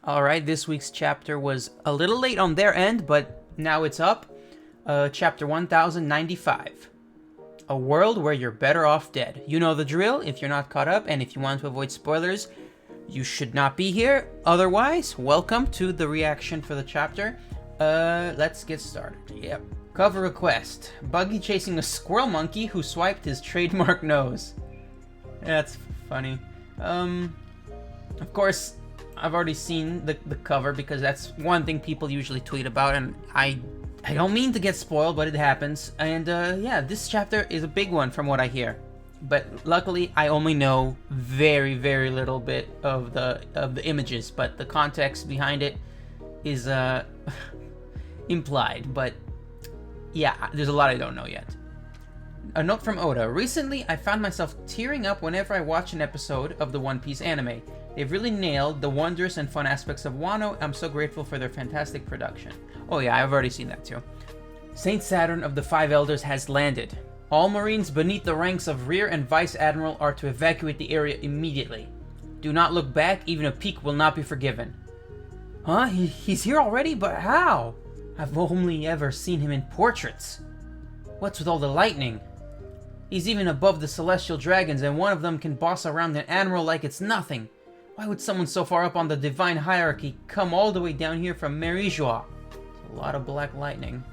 Alright, this week's chapter was a little late on their end, but now it's up. Chapter 1095. A world where you're better off dead. You know the drill. If you're not caught up and if you want to avoid spoilers, you should not be here. Otherwise, welcome to the reaction for the chapter. Let's get started. Yep. Cover request. Buggy chasing a squirrel monkey who swiped his trademark nose. That's funny. Of course, I've already seen the cover because that's one thing people usually tweet about, and I don't mean to get spoiled, but it happens. And yeah, this chapter is a big one from what I hear. But luckily, I only know very, very little bit of the images, but the context behind it is implied. But yeah, there's a lot I don't know yet. A note from Oda. Recently, I found myself tearing up whenever I watch an episode of the One Piece anime. They've really nailed the wondrous and fun aspects of Wano. I'm so grateful for their fantastic production. Oh yeah, I've already seen that too. Saint Saturn of the Five Elders has landed. All Marines beneath the ranks of Rear and Vice Admiral are to evacuate the area immediately. Do not look back, even a peek will not be forgiven. Huh? He's here already? But how? I've only ever seen him in portraits. What's with all the lightning? He's even above the celestial dragons, and one of them can boss around an admiral like it's nothing. Why would someone so far up on the divine hierarchy come all the way down here from Merijois? A lot of black lightning.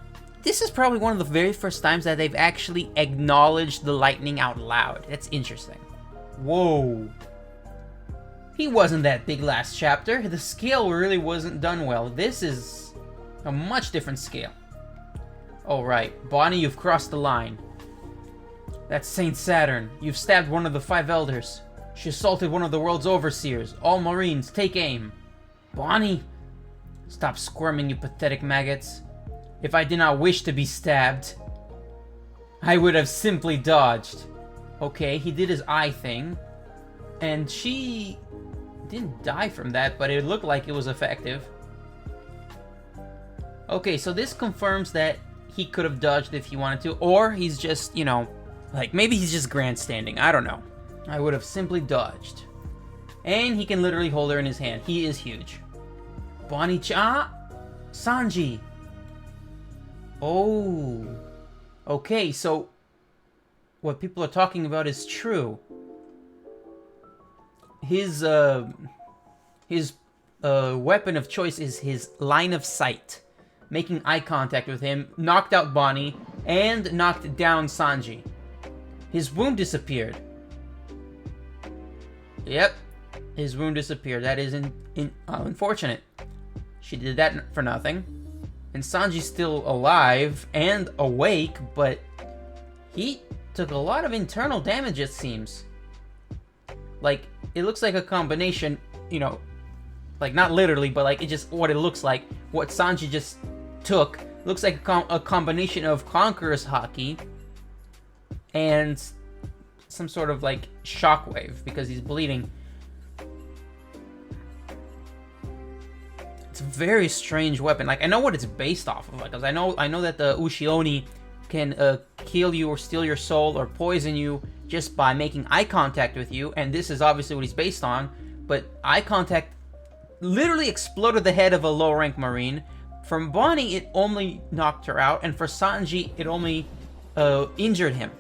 This is probably one of the very first times that they've actually acknowledged the lightning out loud. That's interesting. Whoa. He wasn't that big last chapter. The scale really wasn't done well. This is a much different scale. Alright, Bonnie, you've crossed the line. That's Saint Saturn. You've stabbed one of the Five Elders. She assaulted one of the world's overseers. All Marines, take aim. Bonnie? Stop squirming, you pathetic maggots. If I did not wish to be stabbed, I would have simply dodged. Okay, he did his eye thing. And she didn't die from that, but it looked like it was effective. Okay, so this confirms that he could have dodged if he wanted to, or he's just, you know, like maybe he's just grandstanding. I don't know. I would have simply dodged. And he can literally hold her in his hand. He is huge. Bonnie-chan? Sanji. Oh. Okay, so what people are talking about is true. His weapon of choice is his line of sight. Making eye contact with him knocked out Bonnie and knocked down Sanji. His wound disappeared. Yep, his wound disappeared. That is unfortunate. She did that for nothing. And Sanji's still alive and awake, but he took a lot of internal damage, it seems. Like, it looks like a combination, you know, like not literally, but like it just what it looks like. What Sanji just took looks like a combination of Conqueror's Haki and some sort of like shockwave because he's bleeding. It's a very strange weapon. Like I know what it's based off of, because I know that the Ushioni can kill you or steal your soul or poison you just by making eye contact with you, and this is obviously what he's based on. But eye contact literally exploded the head of a low-rank Marine. From Bonnie, it only knocked her out, and for Sanji, it only injured him.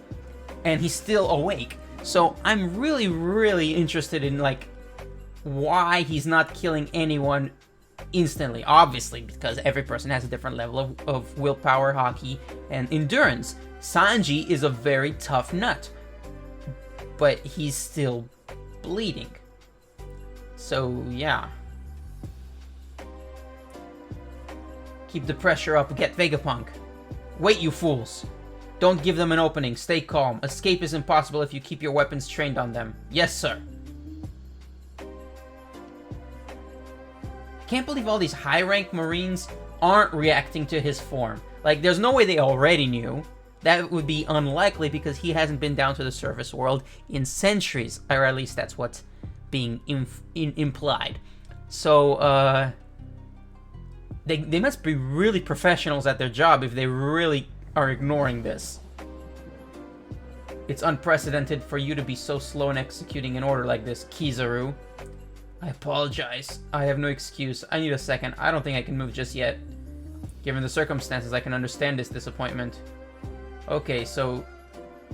And he's still awake. So I'm really, really interested in, like, why he's not killing anyone instantly. Obviously, because every person has a different level of willpower, haki, and endurance. Sanji is a very tough nut. But he's still bleeding. So, yeah. Keep the pressure up, get Vegapunk. Wait, you fools. Don't give them an opening, stay calm. Escape is impossible if you keep your weapons trained on them. Yes, sir. Can't believe all these high-rank Marines aren't reacting to his form. Like, there's no way they already knew. That would be unlikely because he hasn't been down to the surface world in centuries. Or at least that's what's being implied. So, they must be really professionals at their job if they really are ignoring this. It's unprecedented for you to be so slow in executing an order like this, Kizaru. I apologize. I have no excuse. I need a second. I don't think I can move just yet. Given the circumstances, I can understand this disappointment. Okay, so...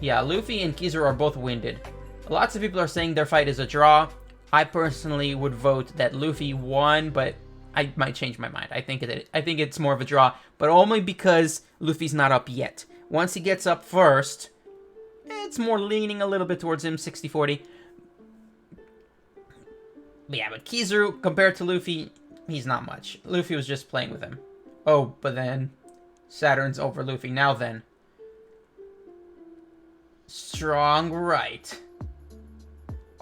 yeah, Luffy and Kizaru are both winded. Lots of people are saying their fight is a draw. I personally would vote that Luffy won, but I might change my mind. I think it's more of a draw, but only because Luffy's not up yet. Once he gets up first, it's more leaning a little bit towards him, 60-40. But yeah, but Kizaru, compared to Luffy, he's not much. Luffy was just playing with him. Oh, but then Saturn's over Luffy. Now then. Strong right.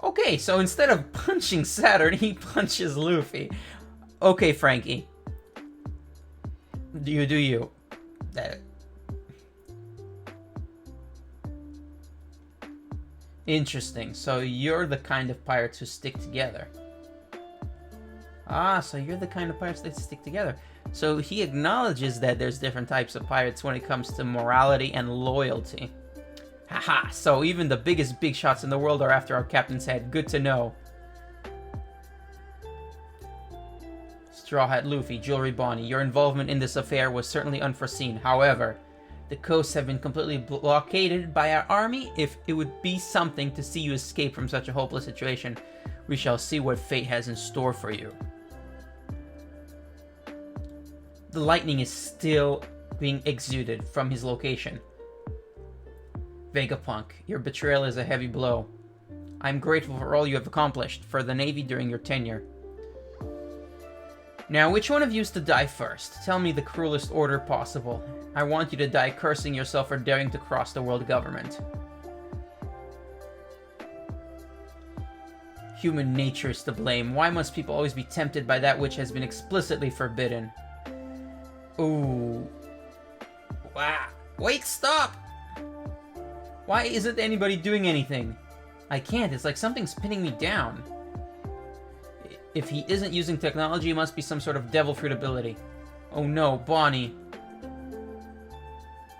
Okay, so instead of punching Saturn, he punches Luffy. Okay, Frankie. Do you. Interesting. So you're the kind of pirates who stick together. Ah, so you're the kind of pirates that stick together. So he acknowledges that there's different types of pirates when it comes to morality and loyalty. Haha, so even the biggest big shots in the world are after our captain's head. Good to know. Straw Hat Luffy, Jewelry Bonnie, your involvement in this affair was certainly unforeseen. However, the coasts have been completely blockaded by our army. If it would be something to see you escape from such a hopeless situation, we shall see what fate has in store for you. The lightning is still being exuded from his location. Vegapunk, your betrayal is a heavy blow. I'm grateful for all you have accomplished for the Navy during your tenure. Now, which one of you is to die first? Tell me the cruelest order possible. I want you to die cursing yourself for daring to cross the world government. Human nature is to blame. Why must people always be tempted by that which has been explicitly forbidden? Ooh. Wow. Wait, stop! Why isn't anybody doing anything? I can't. It's like something's pinning me down. If he isn't using technology, it must be some sort of devil fruit ability. Oh no, Bonnie.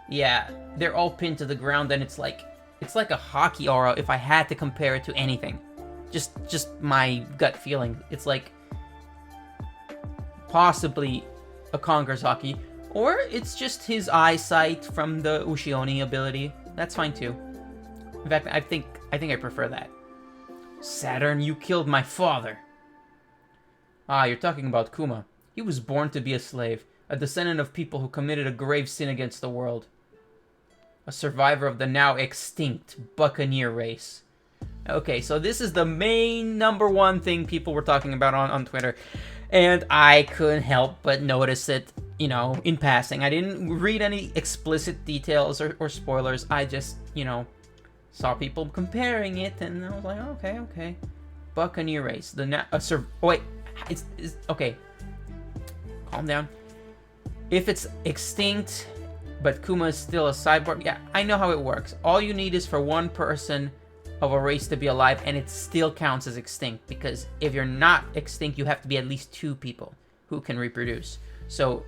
Yeah, they're all pinned to the ground, and it's like a hockey aura if I had to compare it to anything. Just my gut feeling. It's like possibly a Conqueror's Haki, or it's just his eyesight from the Ushioni ability. That's fine too. In fact, I think I prefer that. Saturn, you killed my father. Ah, you're talking about Kuma. He was born to be a slave, a descendant of people who committed a grave sin against the world. A survivor of the now extinct Buccaneer race. Okay, so this is the main #1 thing people were talking about on Twitter. And I couldn't help but notice it, you know, in passing. I didn't read any explicit details or spoilers. I just, you know, saw people comparing it, and I was like, okay. Buccaneer race. Wait, it's okay. Calm down. If it's extinct, but Kuma is still a cyborg, yeah, I know how it works. All you need is for one person of a race to be alive, and it still counts as extinct, because if you're not extinct, you have to be at least 2 people who can reproduce. So,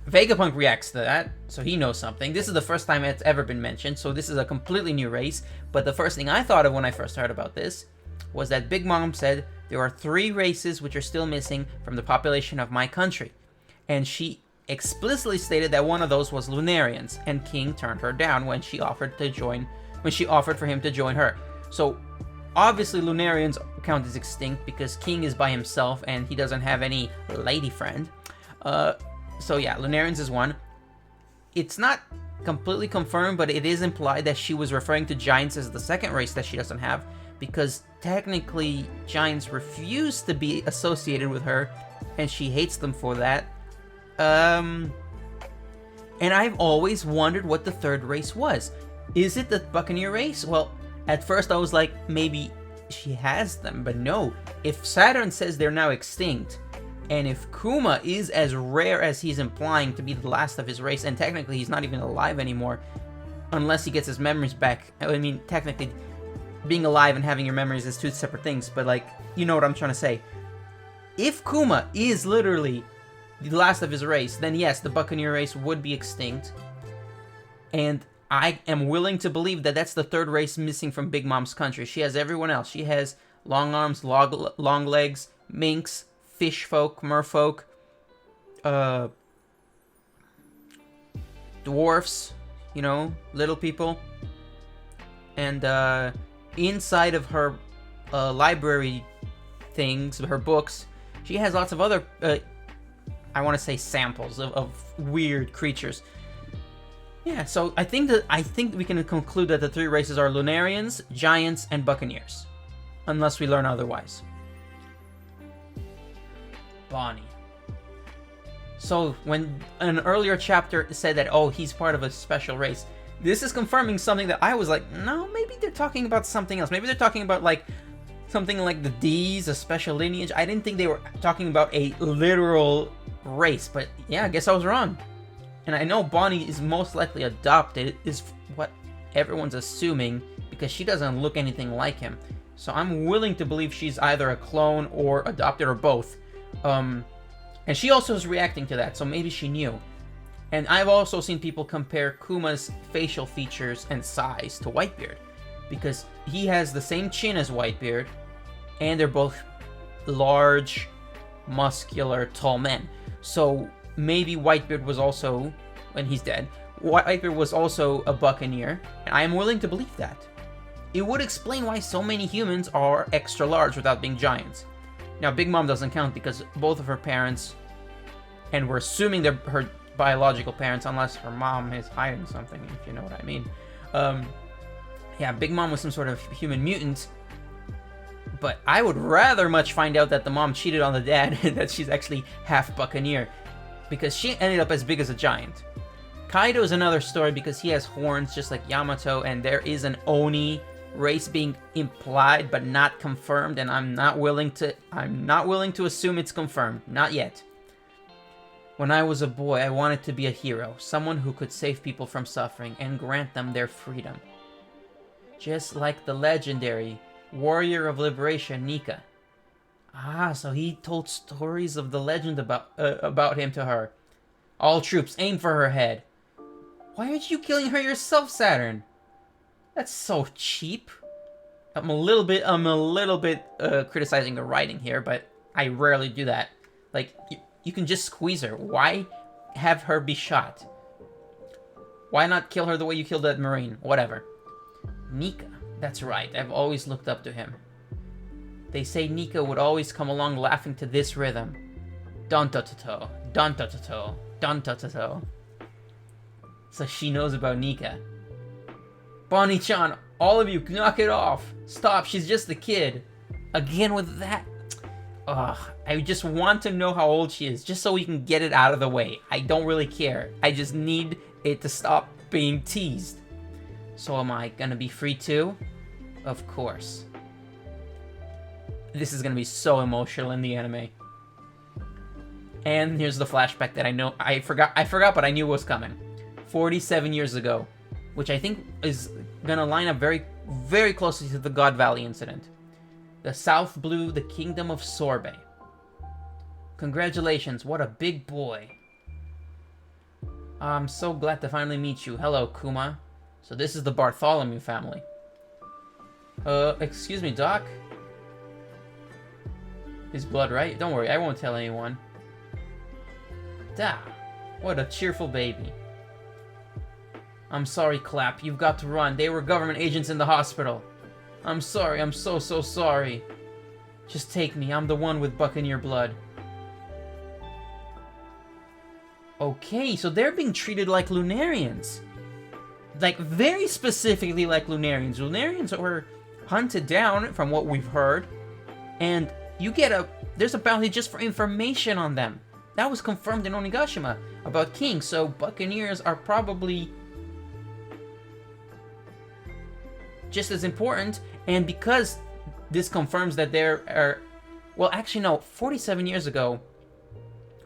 Vegapunk reacts to that, so he knows something. This is the first time it's ever been mentioned, so this is a completely new race. But the first thing I thought of when I first heard about this was that Big Mom said there are 3 races which are still missing from the population of my country. And she explicitly stated that one of those was Lunarians, and King turned her down when she offered for him to join her. So obviously Lunarians count as extinct because King is by himself and he doesn't have any lady friend. So yeah, Lunarians is one. It's not completely confirmed, but it is implied that she was referring to Giants as the second race that she doesn't have, because technically Giants refuse to be associated with her, and she hates them for that. And I've always wondered what the third race was. Is it the Buccaneer race? Well, at first I was like, maybe she has them, but no. If Saturn says they're now extinct, and if Kuma is as rare as he's implying to be the last of his race, and technically he's not even alive anymore, unless he gets his memories back. I mean, technically, being alive and having your memories is 2 separate things, but like, you know what I'm trying to say. If Kuma is literally the last of his race, then yes, the Buccaneer race would be extinct. And I am willing to believe that that's the third race missing from Big Mom's country. She has everyone else. She has long arms, long legs, minks, fish folk, merfolk, dwarfs, you know, little people. And inside of her library things, her books, she has lots of other, I want to say samples of weird creatures. Yeah, so I think we can conclude that the three races are Lunarians, Giants, and Buccaneers. Unless we learn otherwise. Bonnie. So, when an earlier chapter said that, oh, he's part of a special race, this is confirming something that I was like, no, maybe they're talking about something else. Maybe they're talking about, like, something like the D's, a special lineage. I didn't think they were talking about a literal race, but yeah, I guess I was wrong. And I know Bonnie is most likely adopted, is what everyone's assuming, because she doesn't look anything like him. So I'm willing to believe she's either a clone or adopted or both. And she also is reacting to that, so maybe she knew. And I've also seen people compare Kuma's facial features and size to Whitebeard, because he has the same chin as Whitebeard, and they're both large, muscular, tall men. So maybe Whitebeard was also, when he's dead, Whitebeard was also a Buccaneer, and I am willing to believe that. It would explain why so many humans are extra large without being giants. Now, Big Mom doesn't count because both of her parents, and we're assuming they're her biological parents, unless her mom is hiding something, if you know what I mean. Yeah, Big Mom was some sort of human mutant, but I would rather much find out that the mom cheated on the dad and that she's actually half Buccaneer, because she ended up as big as a giant. Kaido is another story because he has horns just like Yamato, and there is an Oni race being implied but not confirmed, and I'm not willing to assume it's confirmed. Not yet. When I was a boy, I wanted to be a hero, someone who could save people from suffering and grant them their freedom. Just like the legendary warrior of liberation, Nika. Ah, so he told stories of the legend about him to her. All troops, aim for her head. Why aren't you killing her yourself, Saturn? That's so cheap. I'm a little bit criticizing the writing here, but I rarely do that. Like, you can just squeeze her. Why have her be shot? Why not kill her the way you killed that Marine? Whatever. Nika. That's right. I've always looked up to him. They say Nika would always come along laughing to this rhythm. Dun-ta-ta-to, dun-ta-ta-to, dun-ta-ta-to. So she knows about Nika. Bonnie-chan, all of you, knock it off. Stop, she's just a kid. Again with that. Ugh, I just want to know how old she is, just so we can get it out of the way. I don't really care. I just need it to stop being teased. So am I gonna be free too? Of course. This is gonna be so emotional in the anime. And here's the flashback that I forgot, but I knew was coming. 47 years ago, which I think is gonna line up very, very closely to the God Valley incident. The South blew the kingdom of Sorbet. Congratulations, what a big boy. I'm so glad to finally meet you. Hello, Kuma. So this is the Bartholomew family. Excuse me, Doc? His blood, right? Don't worry, I won't tell anyone. Da, what a cheerful baby. I'm sorry, Clap, you've got to run. They were government agents in the hospital. I'm sorry, I'm so sorry. Just take me, I'm the one with Buccaneer blood. Okay, so they're being treated like Lunarians. Like, very specifically like Lunarians. Lunarians were hunted down, from what we've heard, and there's a bounty just for information on them. That was confirmed in Onigashima about King, so Buccaneers are probably just as important, and because this confirms that there are, well, actually no, 47 years ago,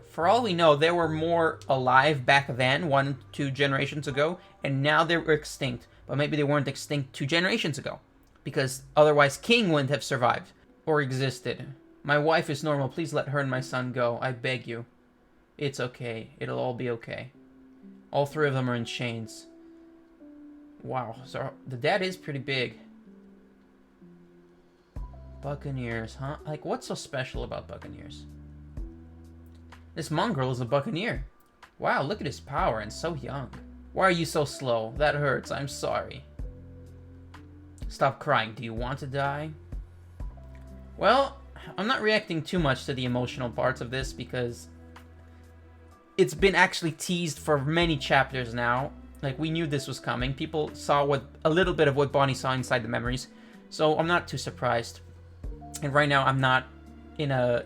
for all we know, there were more alive back then, 1-2 generations ago, and now they were extinct. But maybe they weren't extinct 2 generations ago, because otherwise King wouldn't have survived, or existed. My wife is normal, please let her and my son go, I beg you. It's okay, it'll all be okay. All 3 of them are in chains. Wow, so the dad is pretty big. Buccaneers, huh? Like, what's so special about Buccaneers? This mongrel is a Buccaneer. Wow, look at his power, and so young. Why are you so slow? That hurts, I'm sorry. Stop crying, do you want to die? Well, I'm not reacting too much to the emotional parts of this because it's been actually teased for many chapters now. Like, we knew this was coming. People saw a little bit of what Bonnie saw inside the memories, so I'm not too surprised. And right now, I'm not in a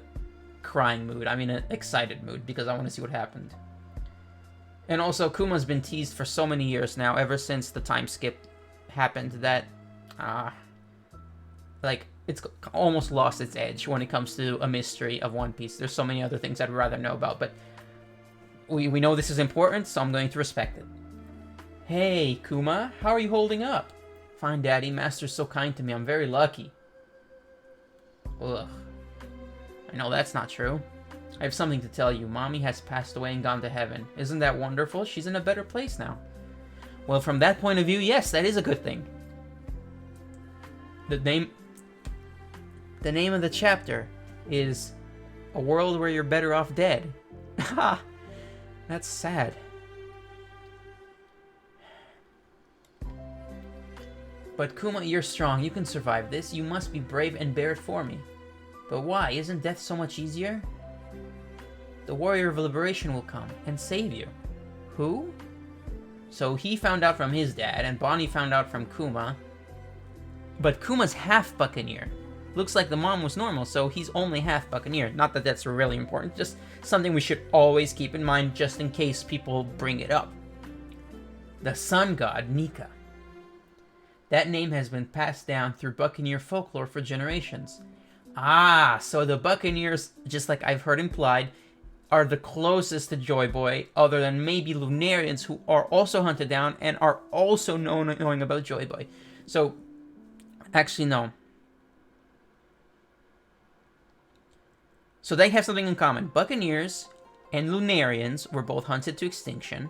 crying mood. I'm in an excited mood because I want to see what happened. And also, Kuma's been teased for so many years now, ever since the time skip happened, that like, it's almost lost its edge when it comes to a mystery of One Piece. There's so many other things I'd rather know about, but we know this is important, so I'm going to respect it. Hey, Kuma, how are you holding up? Fine, Daddy. Master's so kind to me. I'm very lucky. Ugh. I know that's not true. I have something to tell you. Mommy has passed away and gone to heaven. Isn't that wonderful? She's in a better place now. Well, from that point of view, yes, that is a good thing. The name of the chapter is A World Where You're Better Off Dead. Ha! That's sad. But Kuma, you're strong. You can survive this. You must be brave and bear it for me. But why? Isn't death so much easier? The warrior of liberation will come and save you. Who? So he found out from his dad, and Bonnie found out from Kuma. But Kuma's half Buccaneer. Looks like the mom was normal, so he's only half Buccaneer. Not that that's really important, just something we should always keep in mind just in case people bring it up. The sun god, Nika. That name has been passed down through Buccaneer folklore for generations. Ah, so the Buccaneers, just like I've heard implied, are the closest to Joy Boy, other than maybe Lunarians, who are also hunted down and are also knowing about Joy Boy. So, actually, no. So they have something in common. Buccaneers and Lunarians were both hunted to extinction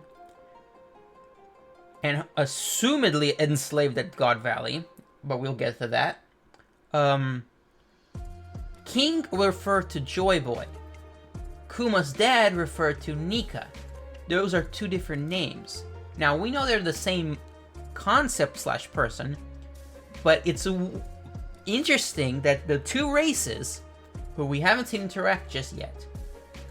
and assumedly enslaved at God Valley, but we'll get to that. King referred to Joy Boy. Kuma's dad referred to Nika. Those are two different names. Now, we know they're the same concept/person, but it's interesting that the two races, who we haven't seen interact just yet,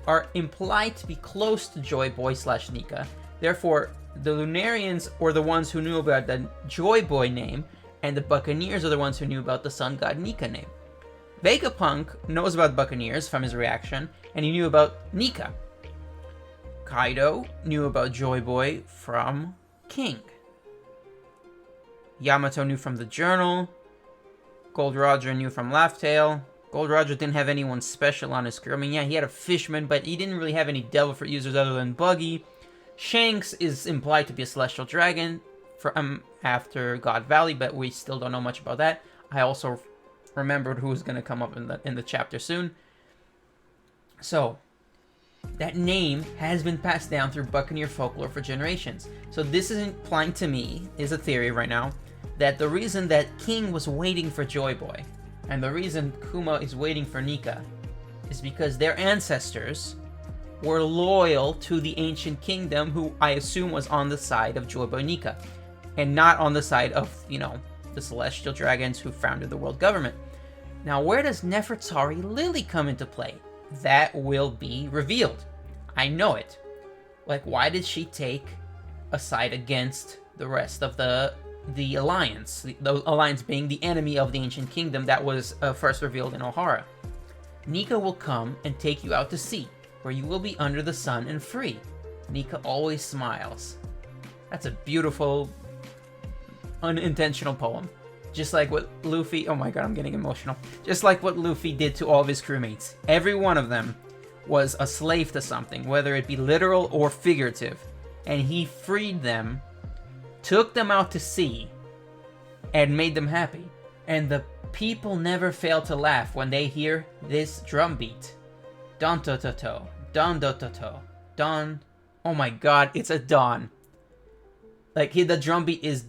are implied to be close to Joy Boy/Nika. Therefore, the Lunarians were the ones who knew about the Joy Boy name, and the Buccaneers are the ones who knew about the sun god Nika name. Vegapunk knows about Buccaneers from his reaction, and he knew about Nika. Kaido knew about Joy Boy from King. Yamato knew from the journal. Gold Roger knew from Laugh-Tale. Gold Roger didn't have anyone special on his crew. I mean, yeah, he had a fisherman, but he didn't really have any Devil Fruit users other than Buggy. Shanks is implied to be a celestial dragon from after God Valley, but we still don't know much about that. I also remembered who's going to come up in the chapter soon. So, that name has been passed down through Buccaneer folklore for generations. So this is implying to me, is a theory right now, that the reason that King was waiting for Joy Boy, and the reason Kuma is waiting for Nika, is because their ancestors were loyal to the ancient kingdom, who I assume was on the side of Joy Boy Nika, and not on the side of, the celestial dragons who founded the world government. Now, where does Nefertari Lily come into play? That will be revealed. I know it. Like, why did she take a side against the rest of the Alliance? The Alliance being the enemy of the ancient kingdom that was first revealed in Ohara. Nika will come and take you out to sea, where you will be under the sun and free. Nika always smiles. That's a beautiful, unintentional poem. Just like what Luffy... Oh my god, I'm getting emotional. Just like what Luffy did to all of his crewmates. Every one of them was a slave to something, whether it be literal or figurative. And he freed them, took them out to sea, and made them happy. And the people never fail to laugh when they hear this drum beat. Don to to to, don do to to, don. Oh my god, it's a don. Like, the drum beat is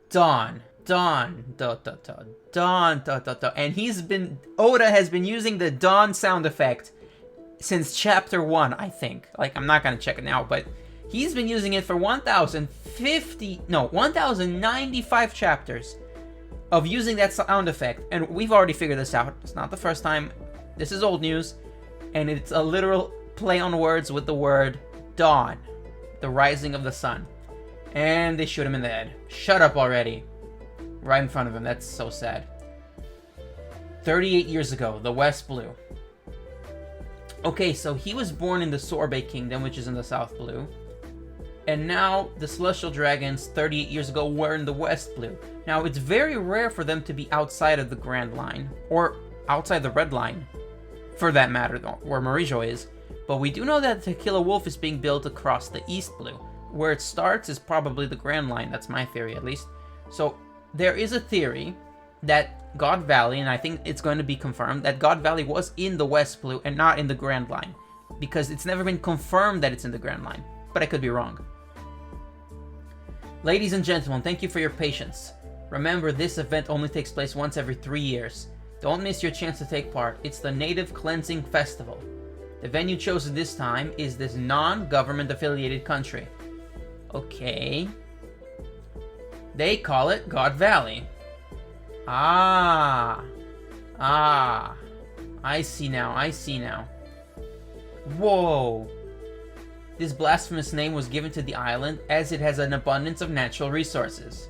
dawn. Dawn, da da da, Dawn, da da da. And Oda has been using the Dawn sound effect since chapter 1, I think. Like, I'm not gonna check it now, but he's been using it for 1,095 chapters of using that sound effect. And we've already figured this out. It's not the first time. This is old news. And it's a literal play on words with the word dawn. The rising of the sun. And they shoot him in the head. Shut up already. Right in front of him. That's so sad. 38 years ago, the West Blue. Okay, so he was born in the Sorbet Kingdom, which is in the South Blue. And now the Celestial Dragons, 38 years ago, were in the West Blue. Now, it's very rare for them to be outside of the Grand Line. Or outside the Red Line. For that matter, though, where Marijo is. But we do know that To Kill a Wolf is being built across the East Blue. Where it starts is probably the Grand Line. That's my theory, at least. So, there is a theory that God Valley, and I think it's going to be confirmed, that God Valley was in the West Blue and not in the Grand Line. Because it's never been confirmed that it's in the Grand Line. But I could be wrong. Ladies and gentlemen, thank you for your patience. Remember, this event only takes place once every 3 years. Don't miss your chance to take part. It's the Native Cleansing Festival. The venue chosen this time is this non-government affiliated country. Okay. They call it God Valley. I see now. Whoa. This blasphemous name was given to the island as it has an abundance of natural resources.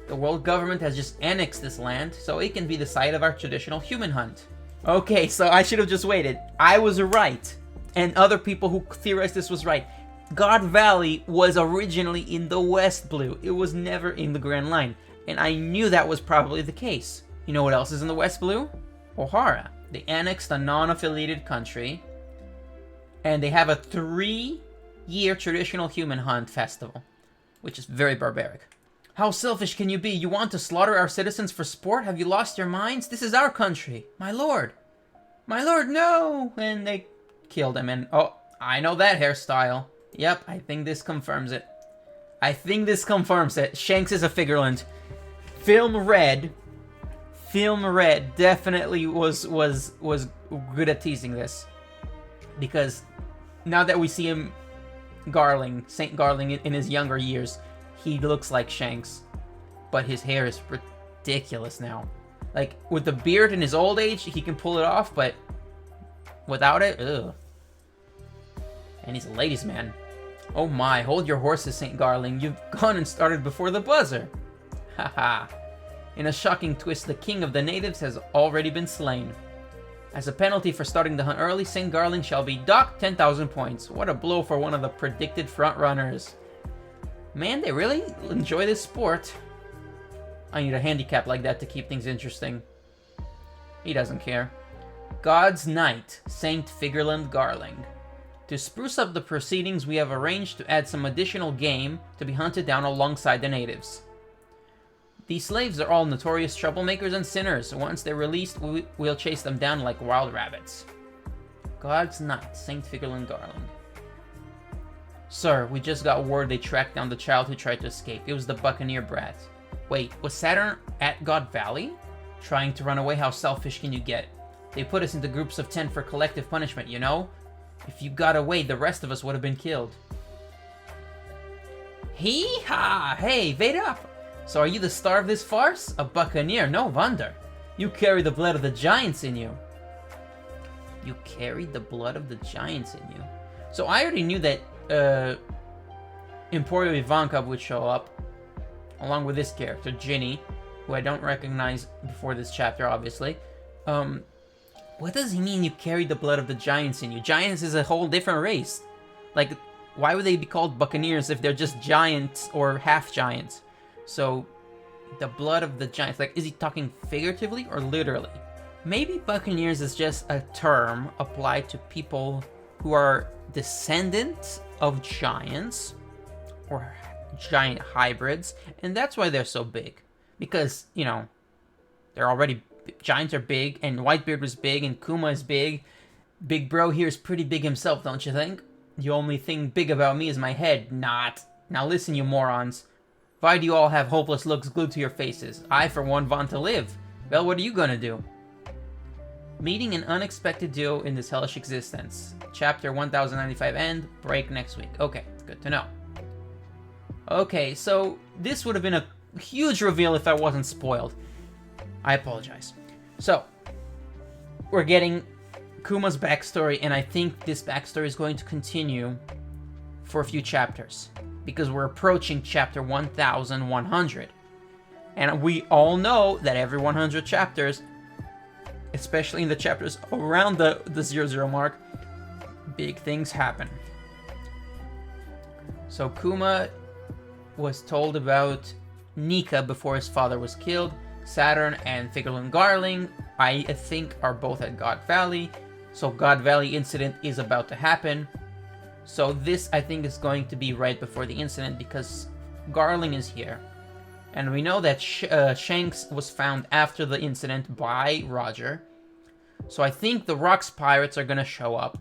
The world government has just annexed this land, so it can be the site of our traditional human hunt. Okay, so I should have just waited. I was right. And other people who theorized this was right. God Valley was originally in the West Blue. It was never in the Grand Line. And I knew that was probably the case. You know what else is in the West Blue? Ohara. They annexed a non-affiliated country. And they have a 3-year traditional human hunt festival. Which is very barbaric. How selfish can you be? You want to slaughter our citizens for sport? Have you lost your minds? This is our country. My lord. My lord, no! And they killed him. And, oh, I know that hairstyle. Yep, I think this confirms it. Shanks is a Figureland. Film Red definitely was good at teasing this. Because now that we see him Saint Garling in his younger years, he looks like Shanks. But his hair is ridiculous now. Like, with the beard in his old age, he can pull it off, but without it, ugh. And he's a ladies' man. Oh my, hold your horses, St. Garling. You've gone and started before the buzzer. Haha. In a shocking twist, the king of the natives has already been slain. As a penalty for starting the hunt early, St. Garling shall be docked 10,000 points. What a blow for one of the predicted front-runners. Man, they really enjoy this sport. I need a handicap like that to keep things interesting. He doesn't care. God's Knight, St. Figureland Garling. To spruce up the proceedings, we have arranged to add some additional game to be hunted down alongside the natives. These slaves are all notorious troublemakers and sinners. Once they're released, we'll chase them down like wild rabbits. God's Knight, St. Figureland Garling. Sir, we just got word they tracked down the child who tried to escape. It was the Buccaneer brat. Wait, was Saturn at God Valley? Trying to run away? How selfish can you get? They put us into groups of 10 for collective punishment, you know? If you got away, the rest of us would have been killed. Hee-ha! Hey, wait up! So are you the star of this farce? A buccaneer, no wonder. You carry the blood of the giants in you. You carry the blood of the giants in you. So I already knew that Emporio Ivankov would show up, along with this character, Ginny, who I don't recognize before this chapter, obviously. What does he mean you carry the blood of the giants in you? Giants is a whole different race. Like, why would they be called buccaneers if they're just giants or half giants? So, the blood of the giants, like, is he talking figuratively or literally? Maybe buccaneers is just a term applied to people who are descendants of giants or giant hybrids, and that's why they're so big. Because, you know, they're already, giants are big, and Whitebeard was big, and Kuma is big. Big Bro here is pretty big himself, don't you think? The only thing big about me is my head. Not. Now listen, you morons. Why do you all have hopeless looks glued to your faces? I, for one, want to live. Well, what are you gonna do? Meeting an unexpected duo in this hellish existence. Chapter 1095 end. Break next week. Okay, good to know. Okay, so this would have been a huge reveal if I wasn't spoiled. I apologize. So, we're getting Kuma's backstory, and I think this backstory is going to continue for a few chapters, because we're approaching chapter 1100. And we all know that every 100 chapters, especially in the chapters around the 00 mark, big things happen. So Kuma was told about Nika before his father was killed. Saturn and Figurlin Garling, I think, are both at God Valley. So God Valley incident is about to happen. So this, I think, is going to be right before the incident, because Garling is here. And we know that Shanks was found after the incident by Roger. So I think the Rocks Pirates are going to show up.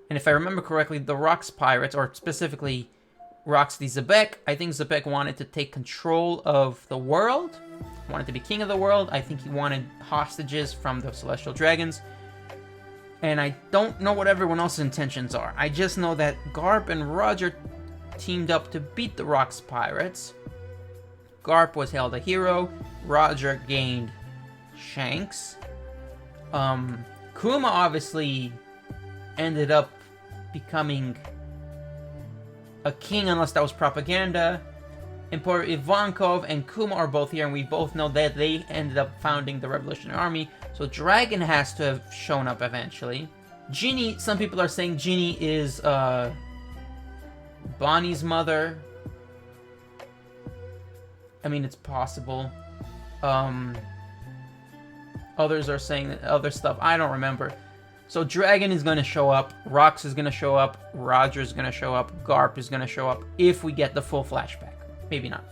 And if I remember correctly, the Rocks Pirates, or specifically Roxy Zebek, I think Zebek wanted to take control of the world. Wanted to be king of the world. I think he wanted hostages from the Celestial Dragons. And I don't know what everyone else's intentions are. I just know that Garp and Roger teamed up to beat the Rocks Pirates. Garp was held a hero. Roger gained Shanks. Kuma obviously ended up becoming a king, unless that was propaganda. Emperor Ivankov and Kuma are both here, and we both know that they ended up founding the Revolutionary Army. So Dragon has to have shown up eventually. Ginny, some people are saying Ginny is Bonnie's mother. I mean, it's possible. Others are saying other stuff. I don't remember. So Dragon is going to show up. Rox is going to show up. Roger is going to show up. Garp is going to show up if we get the full flashback. Maybe not.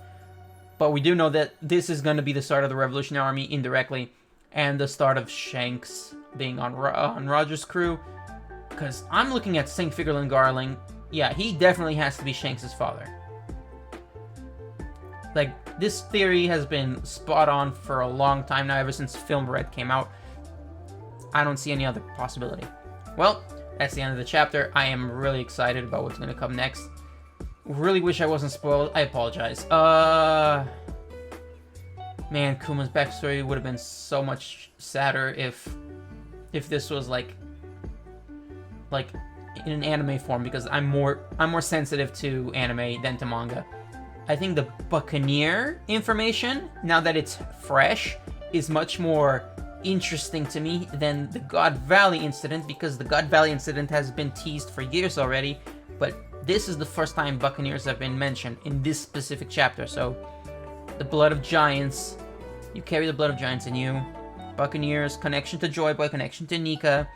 But we do know that this is going to be the start of the Revolutionary Army indirectly, and the start of Shanks being on Roger's crew. Because I'm looking at St. Figurlin Garling. Yeah, he definitely has to be Shanks' father. Like, this theory has been spot on for a long time now, ever since Film Red came out. I don't see any other possibility. Well, that's the end of the chapter. I am really excited about what's going to come next. Really wish I wasn't spoiled. I apologize. Man, Kuma's backstory would have been so much sadder if this was like in an anime form, because I'm more sensitive to anime than to manga. I think the Buccaneer information, now that it's fresh, is much more interesting to me than the God Valley incident, because the God Valley incident has been teased for years already, but this is the first time Buccaneers have been mentioned in this specific chapter. So the blood of giants, you carry the blood of giants in you. Buccaneers, connection to Joy Boy, connection to Nika.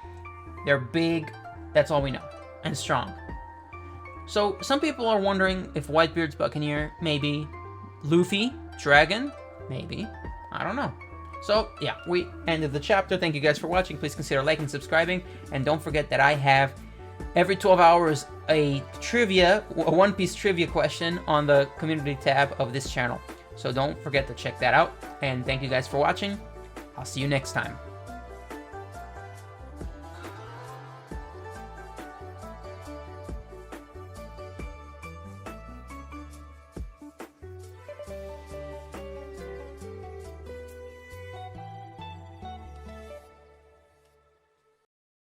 They're big, that's all we know, and strong. So some people are wondering if Whitebeard's Buccaneer, maybe. Luffy, Dragon, maybe. I don't know. So yeah, we ended the chapter. Thank you guys for watching. Please consider liking and subscribing, and don't forget that I have every 12 hours a One Piece trivia question on the community tab of this channel. So don't forget to check that out, and thank you guys for watching. I'll see you next time.